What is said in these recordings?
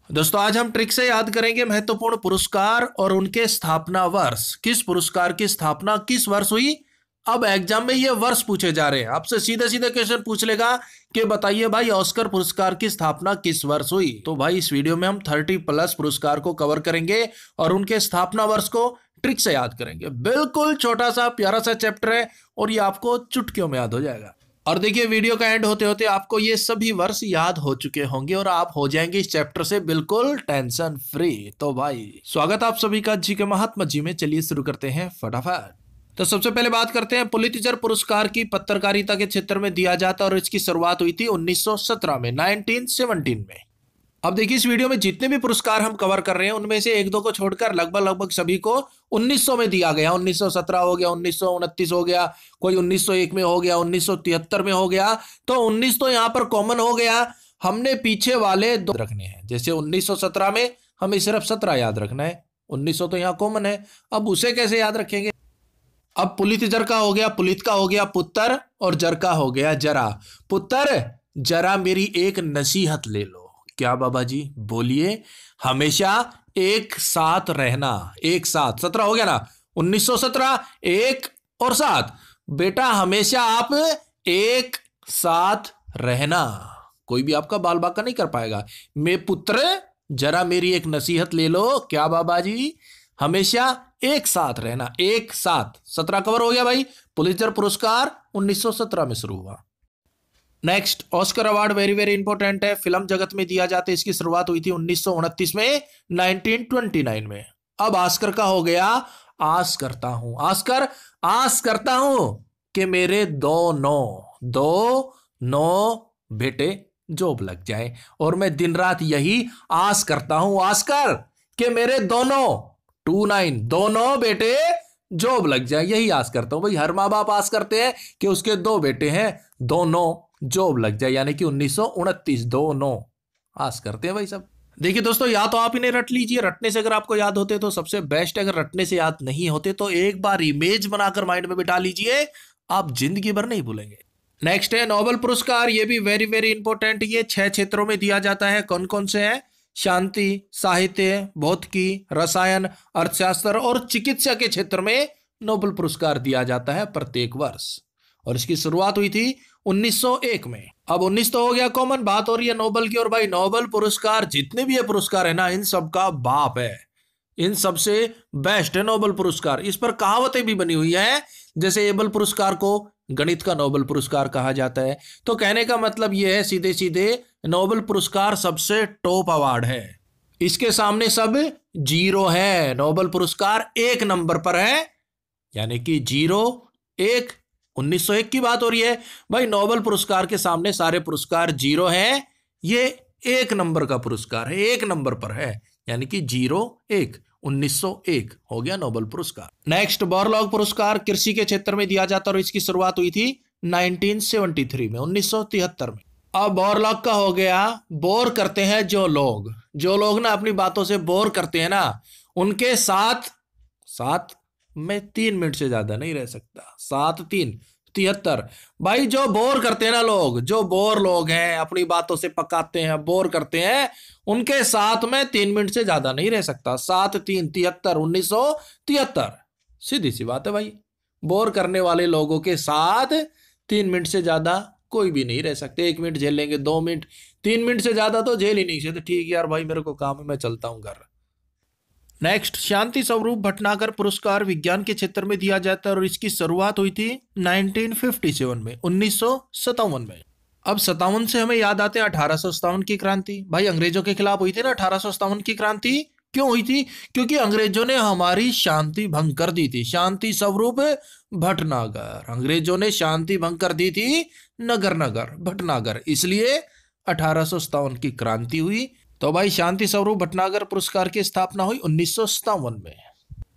दोस्तों आज हम ट्रिक से याद करेंगे महत्वपूर्ण पुरस्कार और उनके स्थापना वर्ष। किस पुरस्कार की स्थापना किस वर्ष हुई। अब एग्जाम में ये वर्ष पूछे जा रहे हैं, आपसे सीधे सीधे क्वेश्चन पूछ लेगा कि बताइए भाई ऑस्कर पुरस्कार की स्थापना किस वर्ष हुई। तो भाई इस वीडियो में हम 30+ पुरस्कार को कवर करेंगे और उनके स्थापना वर्ष को ट्रिक से याद करेंगे। बिल्कुल छोटा सा प्यारा सा चैप्टर है और ये आपको चुटकियों में याद हो जाएगा। और देखिए वीडियो का एंड होते होते आपको ये सभी वर्ष याद हो चुके होंगे और आप हो जाएंगे इस चैप्टर से बिल्कुल टेंशन फ्री। तो भाई स्वागत आप सभी का जी के महात्मा जी में। चलिए शुरू करते हैं फटाफट। तो सबसे पहले बात करते हैं पुलित्जर पुरस्कार की पत्रकारिता के क्षेत्र में दिया जाता है और इसकी शुरुआत हुई थी 1917 में, 1917 में। अब देखिए इस वीडियो में जितने भी पुरस्कार हम कवर कर रहे हैं उनमें से एक दो को छोड़कर लगभग सभी को 1900 में दिया गया। 1917 हो गया, 1929 हो गया, कोई 1901 में हो गया, 1973 में हो गया। तो 19 तो यहाँ पर कॉमन हो गया। हमने पीछे वाले दो रखने हैं। जैसे 1917 में हमें सिर्फ 17 याद रखना है, 1900 तो यहाँ कॉमन है। अब उसे कैसे याद रखेंगे। अब पुलित्जर का हो गया, पुलित का हो गया पुत्र, और जर का हो गया जरा। पुत्र जरा मेरी एक नसीहत ले लो। क्या बाबा जी बोलिए। हमेशा एक साथ रहना, एक साथ। 17 हो गया ना, 1917 एक और 7। बेटा हमेशा आप एक साथ रहना, कोई भी आपका बाल बाका नहीं कर पाएगा। मैं पुत्र जरा मेरी एक नसीहत ले लो। क्या बाबा जी, हमेशा एक साथ रहना, एक साथ। 17 कवर हो गया भाई। पुलित्जर पुरस्कार 1917 में शुरू हुआ। Next Oscar award very very important है, फिल्म जगत में दिया जाता है। इसकी शुरुआत हुई थी 1929 में, 1929 में। अब ऑस्कर का हो गया आस करता हूं। ऑस्कर आस करता हूं कि मेरे दो बेटे जॉब लग जाए, और मैं दिन रात यही आस करता हूं ऑस्कर कि मेरे दोनों बेटे जॉब लग जाए। यही आस करता हूं भाई। हर माँ बाप आस करते हैं कि उसके 2 बेटे हैं, दोनों जॉब लग जाए, यानी कि 1929 दोनों आस करते हैं भाई सब। देखिए दोस्तों, या तो आप इन्हें रट लीजिए, रटने से अगर आपको याद होते तो सबसे बेस्ट है। अगर रटने से याद नहीं होते तो एक बार इमेज बनाकर माइंड में बिठा लीजिए, आप जिंदगी भर नहीं भूलेंगे। नेक्स्ट है नोबेल पुरस्कार। ये भी वेरी वेरी इंपॉर्टेंट। ये 6 क्षेत्रों में दिया जाता है। कौन कौन से हैं। शांति, साहित्य, भौतिकी, रसायन, अर्थशास्त्र और चिकित्सा के क्षेत्र में नोबेल पुरस्कार दिया जाता है प्रत्येक वर्ष। और इसकी शुरुआत हुई थी 1901 में। अब 19 तो हो गया कॉमन, बात हो रही है नोबेल की। और भाई नोबेल पुरस्कार जितने भी ये पुरस्कार है ना, इन सब का बाप है, इन सबसे बेस्ट है नोबेल पुरस्कार। इस पर कहावतें भी बनी हुई है। जैसे एबल पुरस्कार को गणित का नोबेल पुरस्कार कहा जाता है। तो कहने का मतलब यह है सीधे सीधे, नोबेल पुरस्कार सबसे टॉप अवार्ड है। इसके सामने सब जीरो है। नोबेल पुरस्कार 1 नंबर पर है, यानी कि 0 1। 1901 की बात हो रही है भाई। नोबेल पुरस्कार के सामने सारे पुरस्कार 0 है। ये 1 नंबर का पुरस्कार है, 1 नंबर पर है, यानी कि 0 1। 1901 हो गया नोबेल पुरस्कार। नेक्स्ट बोरलॉग पुरस्कार कृषि के क्षेत्र में दिया जाता है और इसकी शुरुआत हुई थी 1973 में, 1973 में। अब बोरलॉग का हो गया, बोर करते हैं जो लोग ना अपनी बातों से बोर करते हैं ना, उनके साथ मैं 3 मिनट से ज्यादा नहीं रह सकता। 7 3 73 भाई। जो बोर करते हैं ना लोग, जो बोर लोग हैं, अपनी बातों से पकाते हैं, बोर करते हैं, उनके साथ में 3 मिनट से ज्यादा नहीं रह सकता। 7 3 73, 1973। सीधी सी बात है भाई। बोर करने वाले लोगों के साथ 3 मिनट से ज्यादा कोई भी नहीं रह सकते। 1 मिनट झेल लेंगे, 2 मिनट, 3 मिनट से ज्यादा तो झेल ही नहीं सकते। ठीक है यार भाई, मेरे को काम है, मैं चलता हूं घर। नेक्स्ट शांति स्वरूप भटनागर पुरस्कार विज्ञान के क्षेत्र में दिया जाता है और इसकी शुरुआत हुई थी 1957 में, 1957 में। अब 57 से हमें याद आते हैं 1857 की क्रांति। भाई अंग्रेजों के खिलाफ हुई थी ना 1857 की क्रांति। क्यों हुई थी। क्योंकि अंग्रेजों ने हमारी शांति भंग कर दी थी। शांति स्वरूप भटनागर, अंग्रेजों ने शांति भंग कर दी थी नगर भटनागर, इसलिए 1857 की क्रांति हुई। तो भाई शांति स्वरूप भटनागर पुरस्कार की स्थापना हुई 1957 में।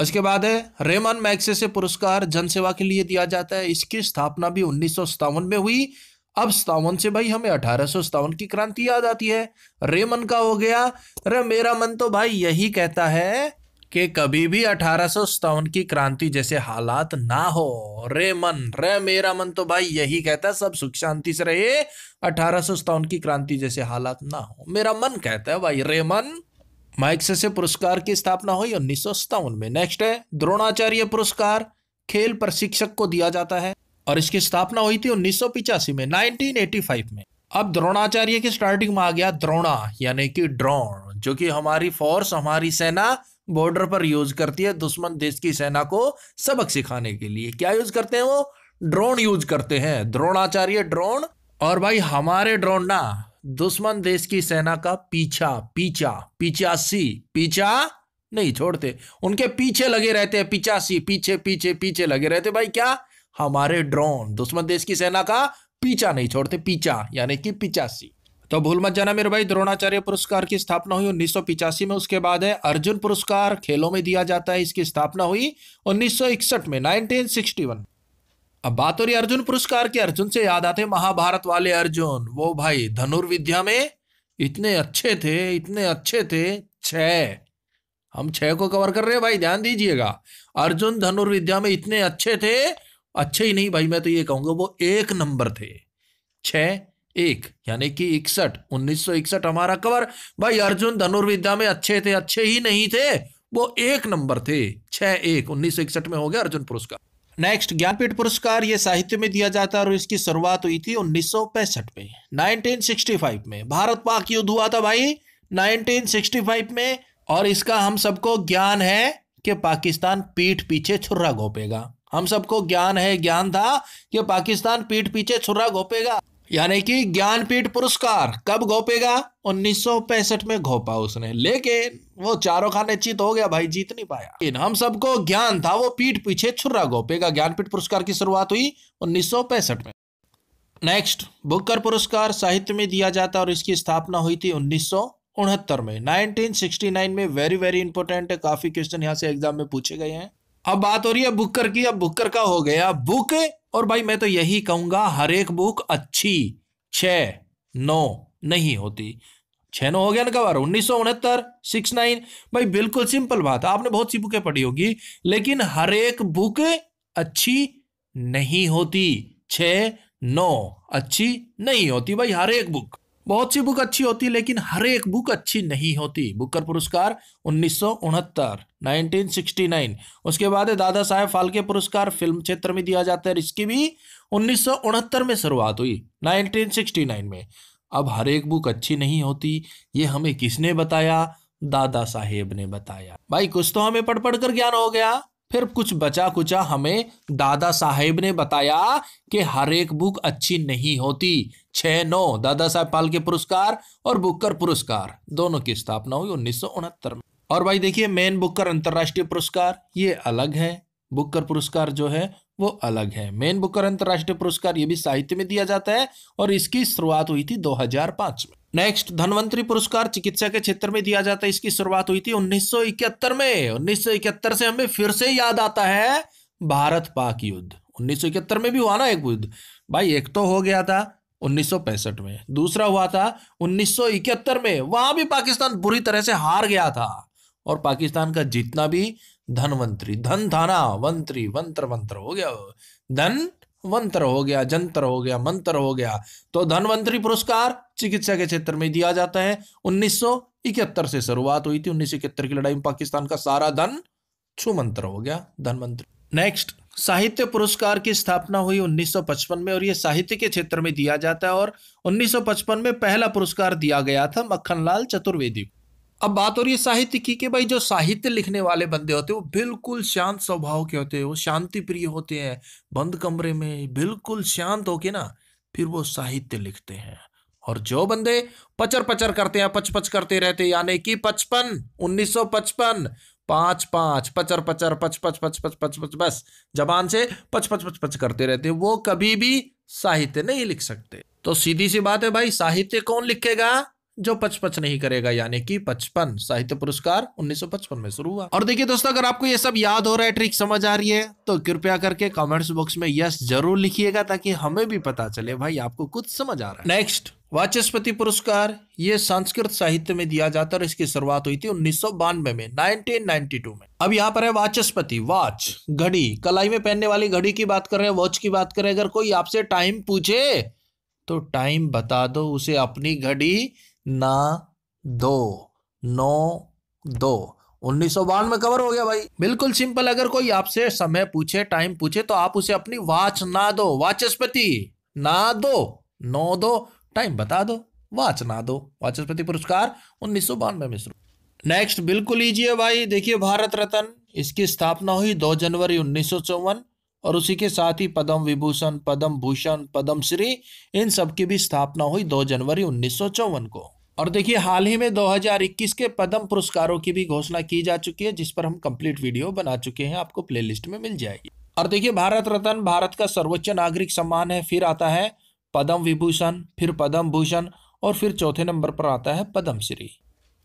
उसके बाद है रेमन मैग्सेसे पुरस्कार, जनसेवा के लिए दिया जाता है। इसकी स्थापना भी 1957 में हुई। अब 57 से भाई हमें 1857 की क्रांति याद आती है। रेमन का हो गया। अरे मेरा मन तो भाई यही कहता है कि कभी भी 1857 की क्रांति जैसे हालात ना हो। रे मन, रे मेरा मन तो भाई यही कहता है सब सुख शांति से रहे, 1857 की क्रांति जैसे हालात ना हो। मेरा मन कहता है भाई रे मन। मैग्सेसे पुरस्कार की स्थापना हुई 1957 में। नेक्स्ट है द्रोणाचार्य पुरस्कार, खेल प्रशिक्षक को दिया जाता है और इसकी स्थापना हुई थी 1985 में, 1985 में। अब द्रोणाचार्य की स्टार्टिंग में आ गया द्रोणा यानी कि ड्रोन, जो कि हमारी फोर्स, हमारी सेना बॉर्डर पर यूज करती है दुश्मन देश की सेना को सबक सिखाने के लिए। क्या यूज करते हैं वो? ड्रोन यूज करते हैं, द्रोणाचार्य ड्रोन। और भाई हमारे ड्रोन ना दुश्मन देश की सेना का पीछा नहीं छोड़ते, उनके पीछे लगे रहते हैं, पीछे लगे रहते भाई। क्या? हमारे ड्रोन दुश्मन देश की सेना का पीछा नहीं छोड़ते, पीछा यानी कि 85। तो भूल मत जाना मेरे भाई, द्रोणाचार्य पुरस्कार की स्थापना हुई 1985 में। उसके बाद है अर्जुन पुरस्कार, खेलों में दिया जाता है, इसकी स्थापना हुई 1961 में, 1961। अब बात हो रही अर्जुन पुरस्कार की। अर्जुन से याद आते महाभारत वाले अर्जुन, वो भाई धनुर्विद्या में इतने अच्छे थे। हम 6 को कवर कर रहे हैं भाई, ध्यान दीजिएगा। अर्जुन धनुर्विद्या में इतने अच्छे थे, अच्छे ही नहीं भाई, मैं तो ये कहूंगा वो 1 नंबर थे। 6-1 यानी कि 61, 1961 हमारा कवर। भाई अर्जुन धनुर्विद्या में अच्छे थे, अच्छे ही नहीं थे, वो 1 नंबर थे। 6-1 1961 में हो गया अर्जुन पुरस्कार। नेक्स्ट ज्ञानपीठ पुरस्कार, ये साहित्य में दिया जाता है और इसकी शुरुआत हुई थी 1965 में, 1965 में। भारत पाक युद्ध हुआ था भाई 1965 में, और इसका हम सबको ज्ञान है कि पाकिस्तान पीठ पीछे छुर्रा घोंपेगा। हम सबको ज्ञान था कि पाकिस्तान पीठ पीछे छुर्रा घोंपेगा, यानी कि ज्ञानपीठ पुरस्कार कब घोंपेगा? 1965 में घोंपा उसने, लेकिन वो चारों खाने चित हो गया भाई, जीत नहीं पाया। लेकिन हम सबको ज्ञान था वो पीठ पीछे छुर्रा घोंपेगा। ज्ञानपीठ पुरस्कार की शुरुआत हुई 1965 में। नेक्स्ट बुकर पुरस्कार, साहित्य में दिया जाता है और इसकी स्थापना हुई थी 1969 में, 1969 में। वेरी वेरी इंपॉर्टेंट है, काफी क्वेश्चन यहाँ से एग्जाम में पूछे गए हैं। अब बात हो रही है बुकर की। अब बुकर का हो गया बुक, और भाई मैं तो यही कहूंगा हर एक बुक अच्छी 6-9 नहीं होती। 6-9 हो गया ना कवर। 1969 69 भाई बिल्कुल सिंपल बात है, आपने बहुत सी बुकें पढ़ी होगी, लेकिन हर एक बुक अच्छी नहीं होती। 6-9 अच्छी नहीं होती भाई, हर एक बुक। बहुत सी बुक अच्छी होती लेकिन हर एक बुक अच्छी नहीं होती। बुकर पुरस्कार 1969, 1969। उसके बाद दादा साहेब फाल्के पुरस्कार, फिल्म क्षेत्र में दिया जाता है, इसकी भी 1969 में शुरुआत हुई, 1969 में। अब हर एक बुक अच्छी नहीं होती, ये हमें किसने बताया? दादा साहेब ने बताया। भाई कुछ तो हमें पढ़ पढ़ कर ज्ञान हो गया, फिर कुछ बचा कुचा हमें दादा साहेब ने बताया कि हर एक बुक अच्छी नहीं होती। 6-9 दादा साहेब फाल्के पुरस्कार और बुकर पुरस्कार दोनों की स्थापना हुई 1969 में। और भाई देखिए मेन बुकर अंतरराष्ट्रीय पुरस्कार ये अलग है, बुकर पुरस्कार जो है वो अलग है। मेन बुकर अंतरराष्ट्रीय पुरस्कार ये भी साहित्य में दिया जाता है और इसकी शुरुआत हुई थी 2005 में। नेक्स्ट धन्वंतरी पुरस्कार, चिकित्सा के क्षेत्र में दिया जाता है, इसकी शुरुआत हुई थी 1971 में। 1971 से हमें फिर से याद आता है भारत पाक युद्ध। 1971 में भी हुआ ना एक युद्ध भाई, एक तो हो गया था 1965 में, दूसरा हुआ था 1971 में। वहां भी पाकिस्तान बुरी तरह से हार गया था, और पाकिस्तान का जितना भी धनवंतरी, धन था ना, वंतरी वंत्र वंत्र हो गया, धन वंत्र हो गया, जंतर हो गया, मंत्र हो गया। तो धनवंतरी पुरस्कार चिकित्सा के क्षेत्र में दिया जाता है। 1971 से शुरुआत हुई थी, 1971 की लड़ाई में पाकिस्तान का सारा धन छुमंत्र हो गया, धनवंतरी। नेक्स्ट साहित्य पुरस्कार की स्थापना हुई 1955 में और यह साहित्य के क्षेत्र में दिया जाता है, और 1955 में पहला पुरस्कार दिया गया था मक्खनलाल चतुर्वेदी। अब बात हो रही है साहित्य की कि भाई जो साहित्य लिखने वाले बंदे होते हैं वो बिल्कुल शांत स्वभाव के होते हैं, वो शांति प्रिय होते हैं, बंद कमरे में बिल्कुल शांत होके ना फिर वो साहित्य लिखते हैं। और जो बंदे पचर पचर करते हैं, पच पच करते रहते हैं, यानी कि 55 1955 5-5 पचर पचर पच पच पच पच पच पच बस जबान से पच पच पच पच करते रहते हैं, वो कभी भी साहित्य नहीं लिख सकते। तो सीधी सी बात है भाई, साहित्य कौन लिखेगा? जो पच पच नहीं करेगा, यानी कि 55 साहित्य पुरस्कार 1955 में शुरू हुआ। और देखिए दोस्तों, अगर आपको ये सब याद हो रहा है, ट्रिक समझ आ रही है, तो कृपया करके कमेंट्स बॉक्स में यस जरूर लिखिएगा, ताकि हमें भी पता चले भाई आपको कुछ समझ आ रहा है। नेक्स्ट वाचस्पति पुरस्कार ये संस्कृत साहित्य में दिया जाता है और इसकी शुरुआत हुई थी 1992 में, 1992 में। अब यहाँ पर है वाचस्पति, वॉच घड़ी, कलाई में पहनने वाली घड़ी की बात कर रहे हैं, वॉच की बात कर रहे हैं। अगर कोई आपसे टाइम पूछे तो टाइम बता दो, उसे अपनी घड़ी ना दो, नो दो। 1992 में कवर हो गया भाई, बिल्कुल सिंपल। अगर कोई आपसे समय पूछे, टाइम पूछे तो आप उसे अपनी वॉच ना दो, वाचस्पति ना दो, नो दो, टाइम बता दो, वॉच ना दो। वाचस्पति पुरस्कार 1992 में शुरू। नेक्स्ट बिल्कुल इजी है भाई, देखिए भारत रत्न, इसकी स्थापना हुई 2 जनवरी 1954 और उसी के साथ ही पद्म विभूषण, पद्म भूषण, पद्म श्री, इन सब की भी स्थापना हुई 2 जनवरी 1954 को। और देखिए हाल ही में 2021 के पद्म पुरस्कारों की भी घोषणा की जा चुकी है, जिस पर हम कंप्लीट वीडियो बना चुके हैं, आपको प्लेलिस्ट में मिल जाएगी। और देखिए भारत रत्न भारत का सर्वोच्च नागरिक सम्मान है, फिर आता है पद्म विभूषण, फिर पद्म भूषण और फिर चौथे नंबर पर आता है पद्म श्री।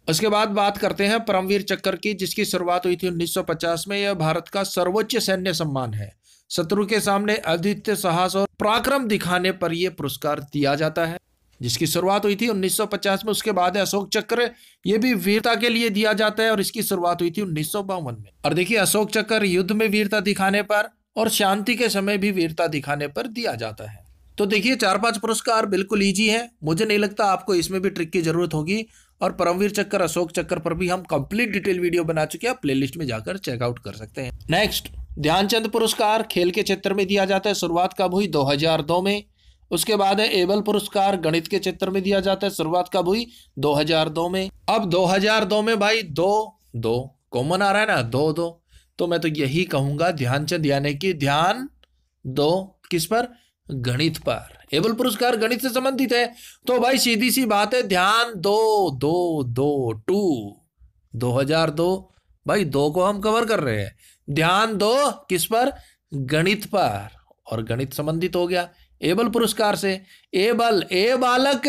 उसके बाद बात करते हैं परमवीर चक्र की, जिसकी शुरुआत हुई थी 1950 में। यह भारत का सर्वोच्च सैन्य सम्मान है। शत्रु के सामने अद्वितीय साहस और पराक्रम दिखाने पर यह पुरस्कार दिया जाता है, जिसकी शुरुआत हुई थी 1950 में। उसके बाद है अशोक चक्र, यह भी वीरता के लिए दिया जाता है और इसकी शुरुआत हुई थी 1952 में। और देखिए अशोक चक्र युद्ध में वीरता दिखाने पर और शांति के समय भी वीरता दिखाने पर दिया जाता है। तो देखिए 4-5 पुरस्कार बिल्कुल इजी है, मुझे नहीं लगता आपको इसमें भी ट्रिक की जरूरत होगी। और परमवीर चक्र, अशोक चक्र पर भी हम कंप्लीट डिटेल वीडियो बना चुके हैं, आप प्लेलिस्ट में जाकर चेकआउट कर सकते हैं। नेक्स्ट ध्यानचंद पुरस्कार खेल के क्षेत्र में दिया जाता है, शुरुआत कब हुई? 2002 में। उसके बाद है एबल पुरस्कार, गणित के क्षेत्र में दिया जाता है, शुरुआत कब हुई? 2002 में। अब 2002 में भाई दो कॉमन आ रहा है ना, दो, तो मैं तो यही कहूंगा ध्यानचंद यानी कि ध्यान दो किस पर? गणित पर। एबल पुरस्कार गणित से संबंधित है, तो भाई सीधी सी बात है, ध्यान दो 2002 भाई, 2 को हम कवर कर रहे हैं। ध्यान दो किस पर? गणित पर, और गणित संबंधित हो गया एबल पुरस्कार से। एबल ए बालक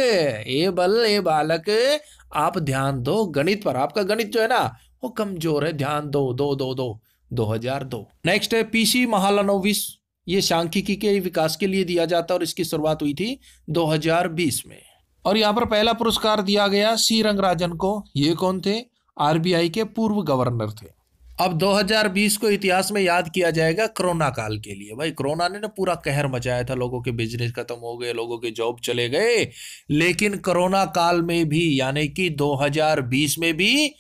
आप ध्यान दो गणित पर, आपका गणित जो है ना वो कमजोर है, ध्यान दो 2002। नेक्स्ट है पीसी महालनोबिस, ये सांख्यिकी के विकास के लिए दिया जाता है और इसकी शुरुआत हुई थी 2020 में। और यहाँ पर पहला पुरस्कार दिया गया सी रंगराजन को। ये कौन थे? आरबीआई के पूर्व गवर्नर थे। अब 2020 को इतिहास में याद किया जाएगा कोरोना काल के लिए। भाई कोरोना ने ना पूरा कहर मचाया था, लोगों के बिजनेस खत्म हो गए, लोगों के जॉब चले गए, लेकिन कोरोना काल में भी यानी कि 2020 में भी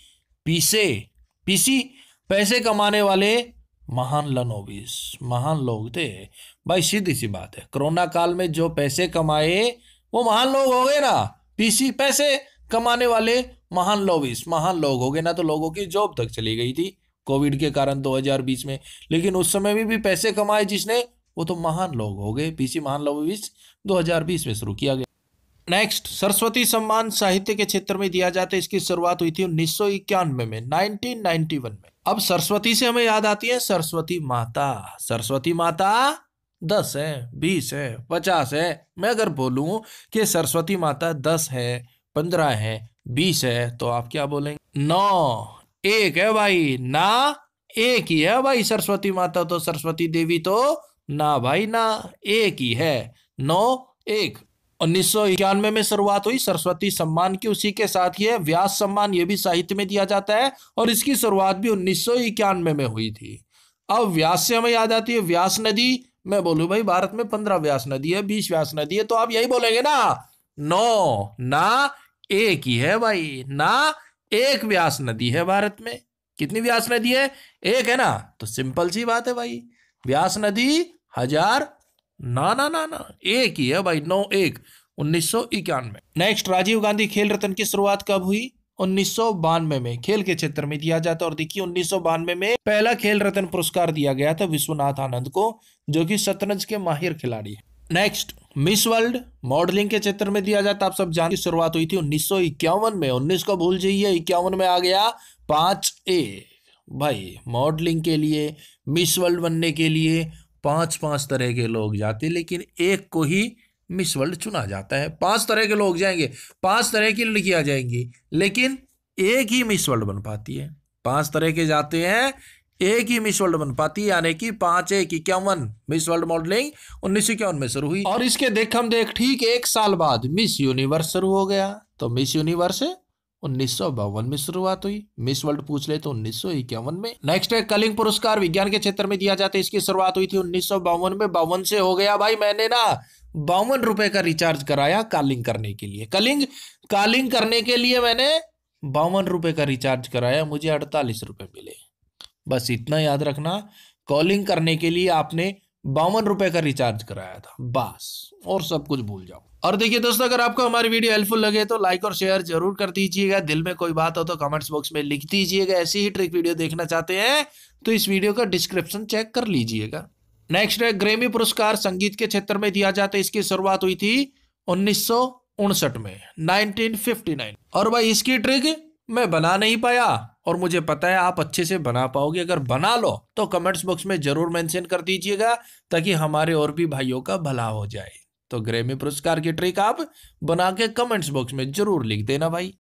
पीसी पैसे कमाने वाले महान लनोबिस, महान लोग थे भाई। सीधी सी बात है, कोरोना काल में जो पैसे कमाए वो महान लोग हो गए ना। पीसी पैसे कमाने वाले महान लोग हो गए ना, तो लोगों की जॉब तक चली गई थी कोविड के कारण 2020 में, लेकिन उस समय में भी पैसे कमाए जिसने, वो तो महान लोग हो गए। पीसी महान लनोबिस 2020 में शुरू किया गया। नेक्स्ट सरस्वती सम्मान साहित्य के क्षेत्र में दिया जाता है, इसकी शुरुआत हुई थी 1991 में, 1991 में। अब सरस्वती से हमें याद आती है सरस्वती माता 10 है, 20 है, 50 है। मैं अगर बोलूं कि सरस्वती माता 10 है, 15 है, 20 है, तो आप क्या बोलेंगे? 9 1 है भाई, ना 1 ही है भाई। सरस्वती माता तो सरस्वती देवी तो ना भाई ना, 1 ही है, 9 1। 1991 में शुरुआत हुई सरस्वती सम्मान की, उसी के साथ ही है व्यास सम्मान, ये भी साहित्य में दिया जाता है और इसकी शुरुआत भी 1991 में हुई थी। अब व्यास से हमें याद आती है व्यास नदी। मैं बोलूं भाई भारत में 15 व्यास नदी है, 20 व्यास नदी है, तो आप यही बोलेंगे ना 9 ना 1 ही है भाई, ना 1 व्यास नदी है भारत में। कितनी व्यास नदी है? 1 है ना, तो सिंपल सी बात है भाई, व्यास नदी 1000 ना 1 ही है भाई, 9 1 1991। नेक्स्ट राजीव गांधी खेल रत्न की शुरुआत कब हुई? 1992 में। खेल के क्षेत्र में दिया जाता है और देखिए 1992 में पहला खेल रत्न पुरस्कार दिया गया था विश्वनाथ आनंद को, जो कि शतरंज के माहिर खिलाड़ी है। नेक्स्ट मिस वर्ल्ड मॉडलिंग के क्षेत्र में दिया जाता है, आप सब जानते हैं, शुरुआत हुई थी 1951 में। 19 को भूल जाइए, 51 में आ गया 5A भाई। मॉडलिंग के लिए, मिस वर्ल्ड बनने के लिए 5 तरह के लोग जाते, लेकिन एक को ही मिस वर्ल्ड चुना जाता है। 5 तरह के लोग जाएंगे, 5 तरह की लड़कियां जाएंगी, लेकिन एक ही मिस वर्ल्ड बन पाती है। 5 तरह के जाते हैं, एक ही मिस वर्ल्ड बन पाती है, यानी कि 5/1/51 मिस वर्ल्ड मॉडलिंग 1951 में शुरू हुई। और इसके देखम देख ठीक एक साल बाद मिस यूनिवर्स शुरू हो गया। तो मिस यूनिवर्स 1952 में शुरुआत हुई। मिस वर्ल्ड पूछ ले तो 1951 में। नेक्स्ट है कलिंग पुरस्कार विज्ञान के क्षेत्र में दिया जाता है, इसकी शुरुआत हुई थी 1952 में। 52 से हो गया भाई, मैंने ना 52 रुपए का रिचार्ज कराया कॉलिंग करने के लिए। कॉलिंग करने के लिए मैंने 52 रुपए का रिचार्ज कराया, मुझे 48 रुपए मिले। बस इतना याद रखना, कॉलिंग करने के लिए आपने 52 रुपए का रिचार्ज कराया था बस, और सब कुछ भूल जाओ। और देखिए दोस्तों, अगर आपको हमारी वीडियो हेल्पफुल लगे तो लाइक और शेयर जरूर कर दीजिएगा। दिल में कोई बात हो तो कमेंट्स बॉक्स में लिख दीजिएगा। ऐसी ही ट्रिक वीडियो देखना चाहते हैं तो इस वीडियो का डिस्क्रिप्शन चेक कर लीजिएगा। नेक्स्ट है ग्रैमी पुरस्कार संगीत के क्षेत्र में दिया जाता है, इसकी शुरुआत हुई थी 1959 में, 1959। और भाई इसकी ट्रिक मैं बना नहीं पाया, और मुझे पता है आप अच्छे से बना पाओगे। अगर बना लो तो कमेंट्स बॉक्स में जरूर मेंशन कर दीजिएगा, ताकि हमारे और भी भाइयों का भला हो जाए। तो ग्रैमी पुरस्कार की ट्रिक आप बना के कमेंट्स बॉक्स में जरूर लिख देना भाई।